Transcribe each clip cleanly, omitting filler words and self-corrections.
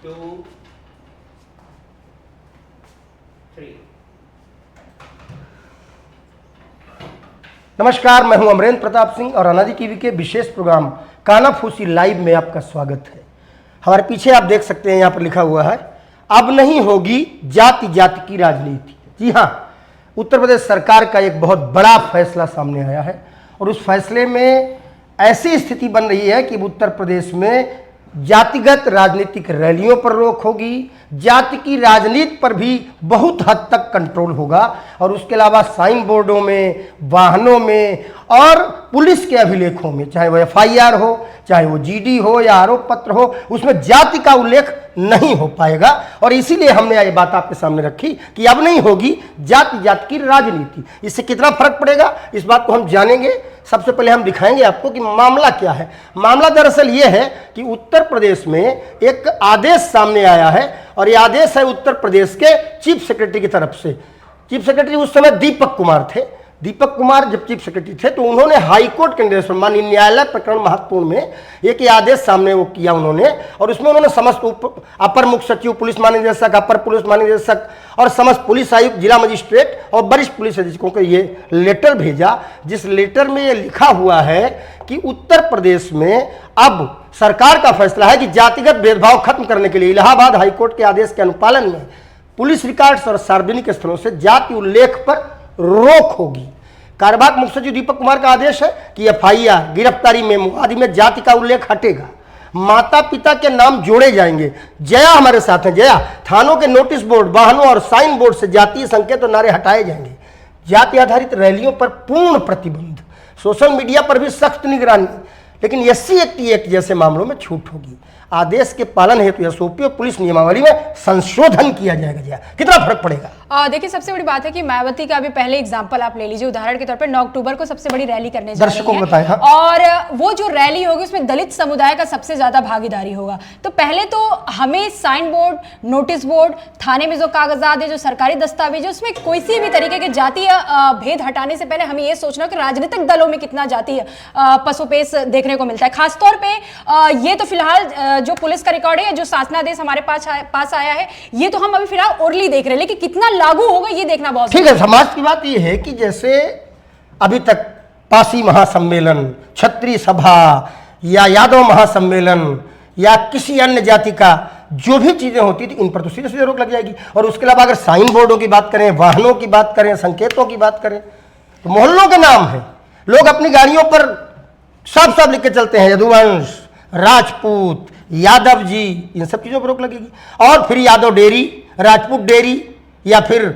2, 3। नमस्कार, मैं हूं अमरेंद्र प्रताप सिंह और अनाजी टीवी के विशेष प्रोग्राम कानाफूसी लाइव में आपका स्वागत है। हमारे पीछे आप देख सकते हैं, यहाँ पर लिखा हुआ है, अब नहीं होगी जाति जाति की राजनीति। जी हाँ, उत्तर प्रदेश सरकार का एक बहुत बड़ा फैसला सामने आया है और उस फैसले में ऐसी स्थिति बन रही है कि उत्तर प्रदेश में जातिगत राजनीतिक रैलियों पर रोक होगी, जाति की राजनीति पर भी बहुत हद तक कंट्रोल होगा और उसके अलावा साइन बोर्डों में, वाहनों में और पुलिस के अभिलेखों में, चाहे वो FIR हो, चाहे वो GD हो या आरोप पत्र हो, उसमें जाति का उल्लेख नहीं हो पाएगा। और इसीलिए हमने ये बात आपके सामने रखी कि अब नहीं होगी जाति जाति की राजनीति। इससे कितना फर्क पड़ेगा, इस बात को हम जानेंगे। सबसे पहले हम दिखाएंगे आपको कि मामला क्या है। मामला दरअसल ये है कि उत्तर प्रदेश में एक आदेश सामने आया है और ये आदेश है उत्तर प्रदेश के चीफ सेक्रेटरी की तरफ से। चीफ सेक्रेटरी उस समय दीपक कुमार थे। दीपक कुमार जब चीफ सेक्रेटरी थे तो उन्होंने हाईकोर्ट के निर्देश पर, माननीय न्यायालय प्रकरण महत्वपूर्ण में एक आदेश सामने वो किया उन्होंने और उसमें उन्होंने समस्त अपर मुख्य सचिव, पुलिस महानिदेशक, अपर पुलिस महानिदेशक और समस्त पुलिस आयुक्त, जिला मजिस्ट्रेट और वरिष्ठ पुलिस अधीक्षकों को ये लेटर भेजा, जिस लेटर में ये लिखा हुआ है कि उत्तर प्रदेश में अब सरकार का फैसला है कि जातिगत भेदभाव खत्म करने के लिए इलाहाबाद हाईकोर्ट के आदेश के अनुपालन में पुलिस रिकॉर्ड्स और सार्वजनिक स्थलों से जाति उल्लेख पर रोक होगी। कार्यवाहक मुख्य सचिव दीपक कुमार का आदेश है कि FIR, गिरफ्तारी मेमो आदि में जाति का उल्लेख हटेगा। माता पिता के नाम जोड़े जाएंगे। जया हमारे साथ हैं, जया। थानों के नोटिस बोर्ड, वाहनों और साइन बोर्ड से जातीय संकेत और नारे हटाए जाएंगे। जाति आधारित रैलियों पर पूर्ण प्रतिबंध, सोशल मीडिया पर भी सख्त निगरानी, लेकिन SC एक्ट जैसे मामलों में छूट होगी। आदेश के पालन हेतु SOP और पुलिस नियमावली में संशोधन किया जाएगा। कितना फर्क पड़ेगा? देखिए, सबसे बड़ी बात है कि मायावती का अभी पहले एग्जांपल आप ले लीजिए, उदाहरण के तौर पर 9 अक्टूबर को सबसे बड़ी रैली करने जा रही है। दर्शकों को बताएं। हाँ। और वो जो रैली होगी उसमें दलित समुदाय का सबसे ज्यादा भागीदारी होगा। तो पहले तो हमें साइन बोर्ड, नोटिस बोर्ड, थाने में जो कागजात है, जो सरकारी दस्तावेज है, उसमें कोई सी भी तरीके के जातीय भेद हटाने से पहले हमें ये सोचना कि राजनीतिक दलों में कितना जातीय पसोपेश देखने को मिलता है। खासतौर पर ये तो फिलहाल जो पुलिस का रिकॉर्ड है, जो शासनादेश हमारे पास आया है, ये तो हम अभी फिलहाल ओरली देख रहे हैं, लेकिन कितना लागू होगा ये देखना बहुत ठीक है। समाज की बात ये है कि जैसे अभी तक पासी महासम्मेलन, क्षत्रिय सभा या यादव महासम्मेलन या किसी अन्य जाति का जो भी चीजें होती थी, इन पर तो सीधे सीधे रोक लग जाएगी। और उसके अलावा अगर साइन बोर्डों की बात करें, वाहनों की बात करें, संकेतों की बात करें, तो मोहल्लों के नाम है, लोग अपनी गाड़ियों पर सब लिख के चलते हैं, यदुवंश, राजपूत, यादव जी, इन सब चीजों पर रोक लगेगी। और फिर यादव डेयरी, राजपूत डेयरी या फिर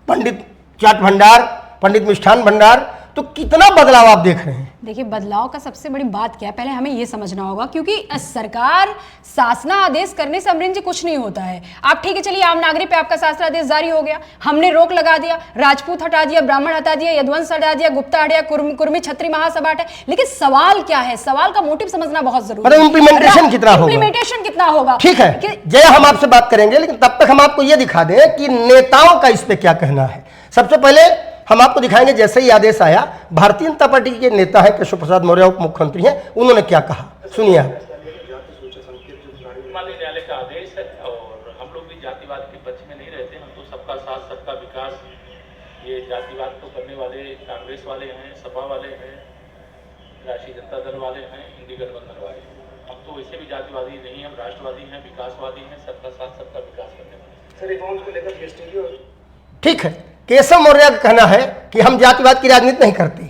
पंडित चाट भंडार, पंडित मिष्ठान भंडार, तो कितना बदलाव आप देख रहे हैं। देखिए, बदलाव का सबसे बड़ी बात क्या है, पहले हमें यह समझना होगा, क्योंकि सरकार शासनादेश करने से अमरिंद जी कुछ नहीं होता है। आप ठीक है, चलिए आम नागरिक पे आपका शासनादेश जारी हो गया, हमने रोक लगा दिया, राजपूत हटा दिया, ब्राह्मण हटा दिया, यदुवंश हटा दिया, गुप्ता हटा दिया, कुर्मी छत्री महासभा हटा, लेकिन सवाल क्या है, सवाल का मोटिव समझना बहुत जरूरी है। इंप्लीमेंटेशन कितना होगा? ठीक है जय, हम आपसे बात करेंगे, लेकिन तब तक हम आपको यह दिखा दें कि नेताओं का इस पे क्या कहना है। सबसे पहले हम आपको दिखाएंगे, जैसे ही आदेश आया, भारतीय जनता पार्टी के नेता है केशव प्रसाद मौर्य, उप मुख्यमंत्री हैं, उन्होंने क्या कहा, सुनिए आप। माननीय न्यायालय का आदेश है और हम लोग भी जातिवाद के पक्ष में नहीं रहते। हम तो सबका साथ, सबका विकास, ये जातिवाद तो करने वाले कांग्रेस वाले हैं, सपा वाले हैं, राष्ट्रीय जनता दल वाले हैं, इंडी गठबंधन वाले। हम तो वैसे भी जातिवादी नहीं, हम राष्ट्रवादी हैं, विकासवादी हैं, सबका साथ, सबका विकास करने वाले। सर, रिफॉर्म्स को लेकर ठीक है, केशव मौर्य का कहना है कि हम जातिवाद की राजनीति नहीं करते,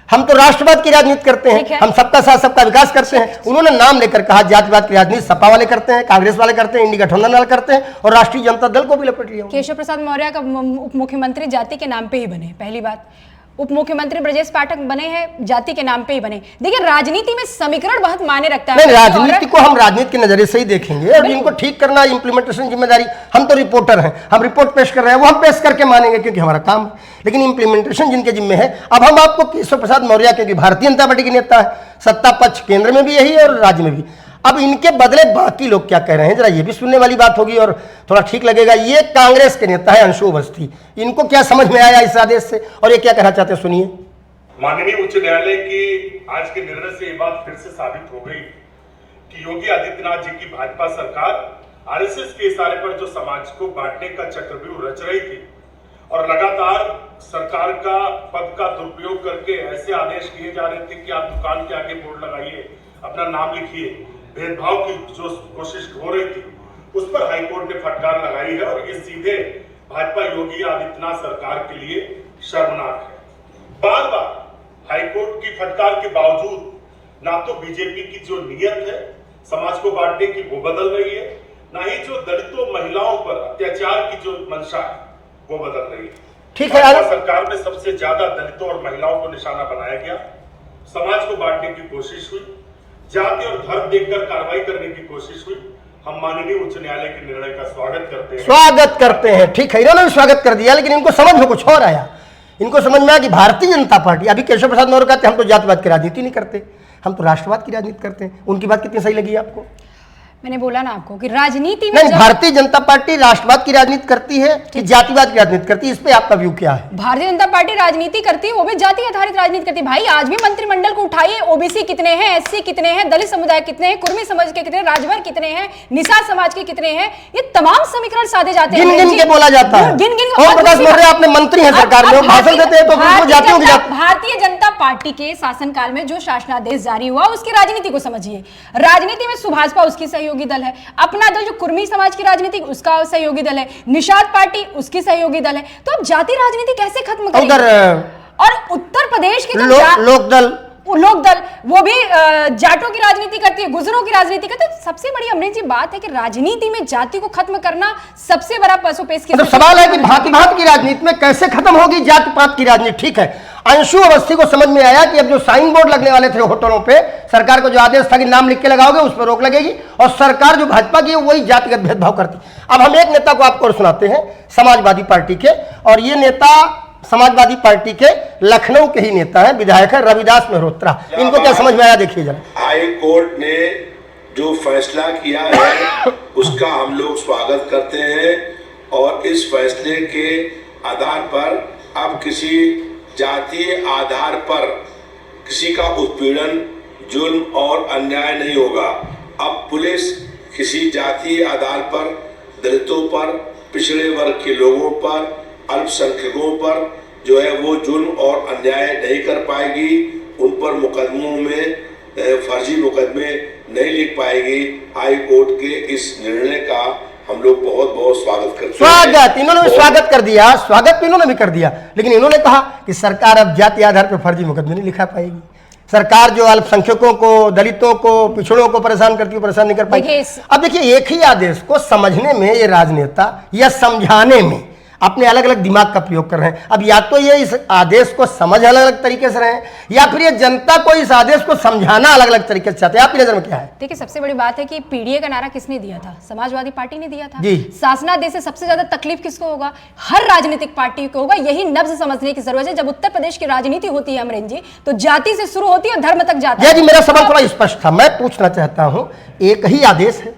हम तो राष्ट्रवाद की राजनीति करते हैं, हम सबका साथ सबका विकास करते हैं। उन्होंने नाम लेकर कहा जातिवाद की राजनीति सपा वाले करते हैं, कांग्रेस वाले करते हैं, इंडी गठबंधन वाले करते हैं और राष्ट्रीय जनता दल को भी लपेट लिया। केशव प्रसाद मौर्य का उप मुख्यमंत्री जाति के नाम पे ही बने, पहली बात। उप मुख्यमंत्री ब्रजेश पाठक बने हैं, जाति के नाम पे ही बने। देखिए, राजनीति में समीकरण बहुत मायने रखता है। राजनीति को हम राजनीति के नजरिए से ही देखेंगे और इनको ठीक करना, इंप्लीमेंटेशन जिम्मेदारी, हम तो रिपोर्टर हैं, हम रिपोर्ट पेश कर रहे हैं, वो हम पेश करके मानेंगे क्योंकि हमारा काम है, लेकिन इंप्लीमेंटेशन जिनके जिम्मे है। अब हम आपको केशव प्रसाद मौर्य, क्योंकि भारतीय जनता पार्टी के नेता है, सत्ता पक्ष केंद्र में भी यही है और राज्य में भी, अब इनके बदले बाकी लोग क्या कह रहे हैं, जरा ये भी सुनने वाली बात होगी और थोड़ा ठीक लगेगा। ये कांग्रेस के नेता है अंशु अवस्थी, इनको क्या समझ में आया इस आदेश से और ये क्या कहना चाहते हैं, सुनिए। माननीय उच्च न्यायालय की आज के निर्णय से ये बात फिर से साबित हो गई कि योगी आदित्यनाथ जी की भाजपा सरकार आरएसएस के इशारे पर जो समाज को बांटने का चक्रव्यूह रच रही थी और लगातार सरकार का पद का दुरुपयोग करके ऐसे आदेश किए जा रहे थे कि आप दुकान के आगे बोर्ड लगाइए, अपना नाम लिखिए, भेदभाव की जो कोशिश हो रही थी उस पर हाईकोर्ट ने फटकार लगाई है और ये सीधे भाजपा योगी आदित्यनाथ सरकार के लिए शर्मनाक है। बार बार हाईकोर्ट की फटकार के बावजूद ना तो बीजेपी की जो नीयत है समाज को बांटने की वो बदल रही है, ना ही जो दलितों महिलाओं पर अत्याचार की जो मंशा है वो बदल रही है। ठीक है, सरकार में सबसे ज्यादा दलितों और महिलाओं को निशाना बनाया गया, समाज को बांटने की कोशिश हुई, जाति और धर्म देखकर कार्रवाई करने की कोशिश हुई। हम माननीय उच्च न्यायालय के निर्णय का स्वागत करते हैं। ठीक है, इन्होंने भी स्वागत कर दिया, लेकिन इनको समझ में कुछ और आया। इनको समझ में आया कि भारतीय जनता पार्टी, अभी केशव प्रसाद मौर्य कहते हैं हम तो जातिवाद की राजनीति नहीं करते, हम तो राष्ट्रवाद की राजनीति करते हैं। उनकी बात कितनी सही लगी आपको? मैंने बोला ना आपको कि राजनीति में नहीं, भारतीय जनता पार्टी राष्ट्रवाद की राजनीति करती है कि जातिवाद की राजनीति करती है, इस पे आपका व्यू क्या है? भारतीय जनता पार्टी राजनीति करती है, वो भी जाति आधारित राजनीति करती है। भाई आज भी मंत्रिमंडल को उठाइए, ओबीसी कितने हैं, एससी कितने हैं, दलित समुदाय कितने हैं, कुर्मी समाज के कितने, राजभर कितने हैं, निषाद समाज के कितने हैं, ये तमाम समीकरण साधे जाते हैं। गिन गिन के बोला जाता है। गिन गिन ओम प्रकाश मौर्य आपने मंत्री हैं सरकार में, भाषण देते हैं तो भारतीय जनता पार्टी के शासनकाल में जो शासनादेश जारी हुआ उसकी राजनीति को समझिए। राजनीति में सुभाषपा उसकी सहयोगी दल है, अपना दल जो कुर्मी समाज की राजनीति उसका सहयोगी दल है, निषाद पार्टी उसकी सहयोगी दल है। तो अब जाति राजनीति कैसे खत्म करेंगे? और उत्तर प्रदेश के लोक दल वो भी जाटों की राजनीति करती है, गुजरों की राजनीति करती है। सबसे बड़ी अमरीन जी बात है कि राजनीति में जाति को खत्म करना सबसे बड़ा पशुपेश की सवाल है कि भांति भांति की राजनीति में कैसे खत्म होगी जाति पात की राजनीति। ठीक है, अंशु अवस्थी को समझ में आया कि अब जो साइन बोर्ड लगने वाले थे होटलों पे, सरकार को जो आदेश था कि नाम लिख के लगाओगे उस पर रोक लगेगी, और सरकार जो भाजपा की है वही जातिगत भेदभाव करती। अब हम एक नेता को आपको सुनाते हैं समाजवादी पार्टी के, और ये नेता समाजवादी पार्टी के लखनऊ के ही नेता है, विधायक है रविदास मेहरोत्रा। इनको क्या समझ में आया देखिए जरा। हाई कोर्ट ने जो फैसला किया है उसका हम लोग स्वागत करते हैं, और इस फैसले के आधार पर अब किसी जातीय आधार पर किसी का उत्पीड़न, जुल्म और अन्याय नहीं होगा। अब पुलिस किसी जातीय आधार पर दलितों पर, पिछड़े वर्ग के लोगों पर, अल्पसंख्यकों पर जो है वो जुल्म और अन्याय नहीं कर पाएगी, उन पर मुकदमों में फर्जी मुकदमे नहीं लिख पाएगी। हाई कोर्ट के इस निर्णय का हम लोग बहुत बहुत स्वागत करते हैं। स्वागत इन्होंने भी स्वागत कर दिया, स्वागत तो इन्होंने भी कर दिया, लेकिन इन्होंने कहा कि सरकार अब जाति आधार पर फर्जी मुकदमे नहीं लिखा पाएगी। सरकार जो अल्पसंख्यकों को, दलितों को, पिछड़ों को परेशान करती है, परेशान नहीं कर पाएगी। अब देखिए, एक ही आदेश को समझने में ये राजनेता या समझाने में अपने अलग अलग दिमाग का प्रयोग कर रहे हैं। अब या तो ये इस आदेश को समझ अलग अलग तरीके से रहे हैं, या फिर ये जनता को इस आदेश को समझाना अलग अलग तरीके से चाहते हैं। आपकी नजर में क्या है? देखिए, सबसे बड़ी बात है कि पीडीए का नारा किसने दिया था? समाजवादी पार्टी ने दिया था जी। शासनादेश से सबसे ज्यादा तकलीफ किसको होगा? हर राजनीतिक पार्टी को होगा। यही नब्ज समझने की जरूरत है। जब उत्तर प्रदेश की राजनीति होती है अमरीन जी, तो जाति से शुरू होती है और धर्म तक जाती है। जी, मेरा सवाल थोड़ा स्पष्ट था, मैं पूछना चाहता हूँ, एक ही आदेश है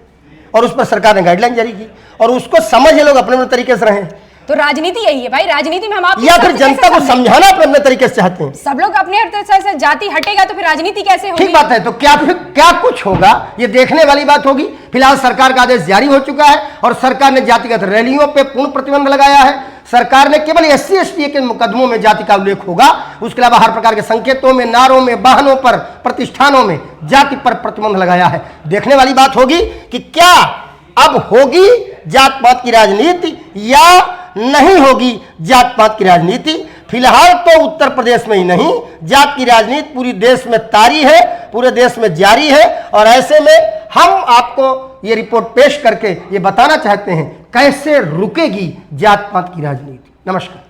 और उस पर सरकार ने गाइडलाइन जारी की, और उसको समझ ये लोग अपने अपने तरीके से रहे। तो राजनीति यही है भाई, राजनीति में हम आप या फिर जनता को समझाना अपने अपने तरीके से चाहते हैं। सब लोग अपने तरह से जाति हटेगा तो फिर राजनीति कैसे होगी? ठीक बात है, तो क्या कुछ होगा ये देखने वाली बात होगी। फिलहाल सरकार का आदेश जारी हो चुका है और सरकार ने जातिगत रैलियों पे पूर्ण प्रतिबंध लगाया है। सरकार ने केवल SC ST के मुकदमों में जाति का उल्लेख होगा, उसके अलावा हर प्रकार के संकेतों में, नारों में, वाहनों पर, प्रतिष्ठानों में जाति पर प्रतिबंध लगाया है। देखने वाली बात होगी कि क्या अब होगी जात पात की राजनीति या नहीं होगी जात पात की राजनीति। फिलहाल तो उत्तर प्रदेश में ही नहीं, जात की राजनीति पूरी देश में तारी है, पूरे देश में जारी है, और ऐसे में हम आपको ये रिपोर्ट पेश करके ये बताना चाहते हैं कैसे रुकेगी जात पात की राजनीति। नमस्कार।